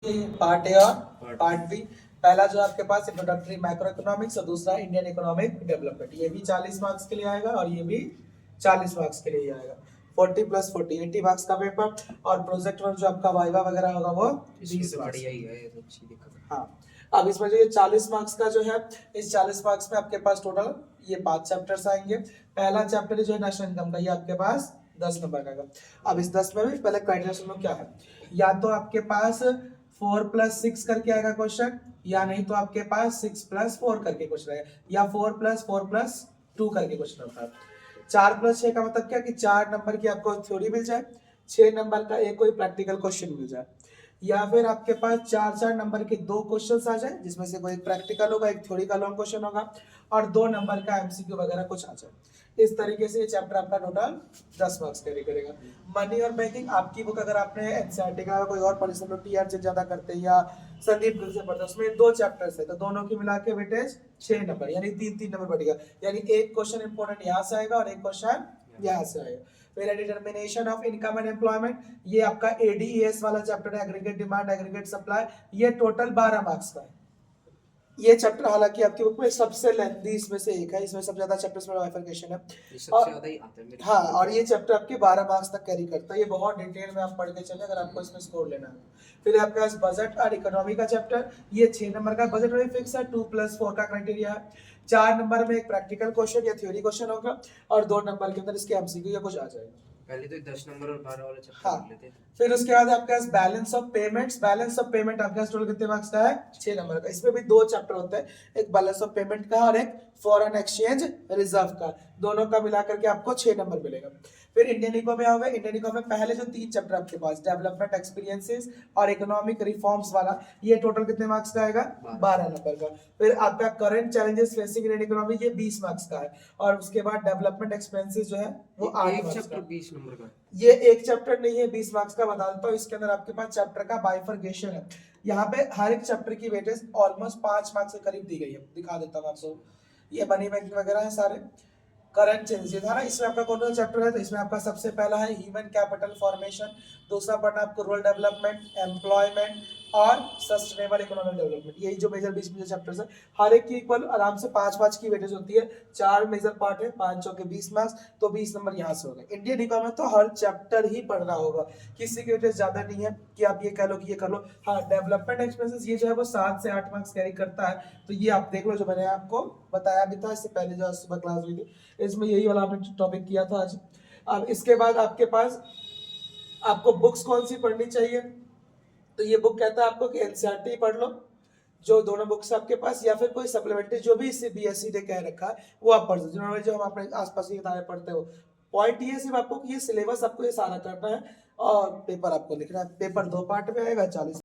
Part A और part B. पहला जो आपके पास इंट्रोडक्टरी मैक्रो इकोनॉमिक्स और दूसरा इंडियन इकोनॉमिक डेवलपमेंट, ये भी 40 मार्क्स के लिए आएगा और ये भी 40 मार्क्स के लिए ही आएगा। 40 + 40 80 मार्क्स का पेपर। और प्रोजेक्ट वर्क जो आपका वाइवा वगैरह होगा वो 20 मार्क्स ही है, ये तो अच्छी दिक्कत है। हाँ, अब इसमें जो ये 40 मार्क्स का जो है, इस 40 मार्क्स में आपके पास टोटल ये 5 चैप्टर्स आएंगे। पहला चैप्टर जो है नेशनल इनकम का, ये आपके पास 10 नंबर का। अब इस 10 में भी पहले क्राइटेरिया सुनो क्या है। या तो आपके पास 4 + 6 करके आएगा क्वेश्चन, या नहीं तो आपके पास 6 + 4 करके क्वेश्चन आएगा, या 4 + 4 + 2 करके क्वेश्चन होता है। 4 + 6 का मतलब क्या कि 4 नंबर की आपको थ्योरी मिल जाए, 6 नंबर का एक कोई प्रैक्टिकल क्वेश्चन मिल जाए, या फिर आपके पास 4 नंबर के 2 क्वेश्चंस आ जाए, जिसमें से कोई एक प्रैक्टिकल होगा, एक थ्योरी का लॉन्ग क्वेश्चन होगा, और 2 नंबर का एमसीक्यू वगैरह कुछ आ जाए। इस तरीके से ये चैप्टर आपका टोटल 10 मार्क्स कैरी करेगा। मनी और बैंकिंग आपकी बुक अगर आपने एनसीईआरटी का कोई और पढ़ी, सब लोग टीआर से ज्यादा करते हैं या संदीप गिल से पढ़ते हैं, उसमें 2 चैप्टर्स है, तो दोनों की मिला के वेटेज 6 नंबर, यानी 3-3 नंबर बढ़ेगा। यानी एक क्वेश्चन इंपॉर्टेंट यहाँ से आएगा और एक क्वेश्चन यहाँ से आएगा। फिर determination of income and employment, ये आपका एडीईएस वाला चैप्टर है, एग्रीगेट डिमांड एग्रीगेट सप्लाई, ये टोटल 12 मार्क्स का है। ये चैप्टर हालांकि आपकी बुक में सबसे लेंथी इसमें से एक है, इसमें सबसे ज्यादा चैप्टर्स में बाइफरकेशन है, सबसे ज्यादा ही आते हैं। हाँ, और ये चैप्टर आपके 12 मार्क्स तक कैरी करता है। ये बहुत डिटेल में आप पढ़ के चले अगर आपको इसमें स्कोर लेना है। फिर आपके पास बजट और इकोनॉमी का चैप्टर, ये 6 नंबर का बजट में फिक्स है, 2 + 4 का क्राइटेरिया है। 4 नंबर में एक प्रैक्टिकल क्वेश्चन या थ्योरी क्वेश्चन होगा, और 2 नंबर के अंदर इसके एमसीक्यू या कुछ आ जाएगा। पहले तो 10 नंबर और 12 वाले चैप्टर कर लेते हैं। फिर उसके बाद आपके पास balance of payments, balance of payment आपके पास टोटल कितने मार्क्स का है, 6 नंबर का। इसमें भी 2 चैप्टर होते हैं, एक बैलेंस ऑफ पेमेंट का और एक फॉरेन एक्सचेंज रिजर्व का, दोनों का मिलाकर के आपको 6 नंबर मिलेगा। फिर इंडियन इकोनॉमी आओगे, इंडियन इकोनॉमी में पहले जो 3 चैप्टर आपके पास डेवलपमेंट एक्सपीरियंसेस और इकोनॉमिक रिफॉर्म्स वाला, ये टोटल कितने मार्क्स का आएगा, 12 नंबर का। फिर आपका current challenges facing Indian economy, ये 20 मार्क्स का है, और उसके बाद डेवलपमेंट एक्सपेंसेस जो है वो 8 मार्क्स का। 20 नंबर का ये एक चैप्टर नहीं है 20 मार्क्स का, बता देता हूँ। इसके अंदर आपके पास चैप्टर का बाइफरकेशन है, यहाँ पे हर एक चैप्टर की वेटेज ऑलमोस्ट 5 मार्क्स के करीब दी गई है, दिखा देता हूँ आपको। ये मनी बैंकिंग वगैरह है सारे। करंट चेंजेस था ना, इसमें आपका कौन सा चैप्टर है, तो इसमें आपका सबसे पहला है ह्यूमन कैपिटल फॉर्मेशन, दूसरा पढ़ना आपको रूरल डेवलपमेंट, एम्प्लॉयमेंट और सस्टेनेबल इकोनॉमिक डेवलपमेंट। यही जो मेजर 20 मेजर चैप्टर्स है, हर एक की इक्वल आराम से 5-5 की वेटेज होती है। 4 मेजर पार्ट है, 5 चौके 20 मार्क्स, तो 20 नंबर यहाँ से हो गए। इंडियन इकोनॉमी तो हर चैप्टर ही पढ़ना होगा, किसी की वेटेज ज्यादा नहीं है कि आप ये कह लो कि ये कर लो। हाँ, डेवलपमेंट एक्सपेंसेस ये जो है वो 7 से 8 मार्क्स कैरी करता है, तो ये आप देख लो, जो मैंने आपको बताया भी था इससे पहले जो सुबह क्लास हुई थी, इसमें यही वाला आपने टॉपिक किया था आज। अब इसके बाद आपके पास आपको बुक्स कौन सी पढ़नी चाहिए, तो ये बुक कहता है आपको कि एनसीईआरटी पढ़ लो, जो दोनों बुक्स आपके पास, या फिर कोई सप्लीमेंट्री जो भी इससे बीएससी ने कह रखा है वो आप पढ़ सकते हो, जो हम अपने आसपास की किताबें पढ़ते हो। पॉइंट ये सिर्फ आपको कि ये सिलेबस आपको ये सारा करना है और पेपर आपको लिखना है। पेपर 2 पार्ट में आएगा, 40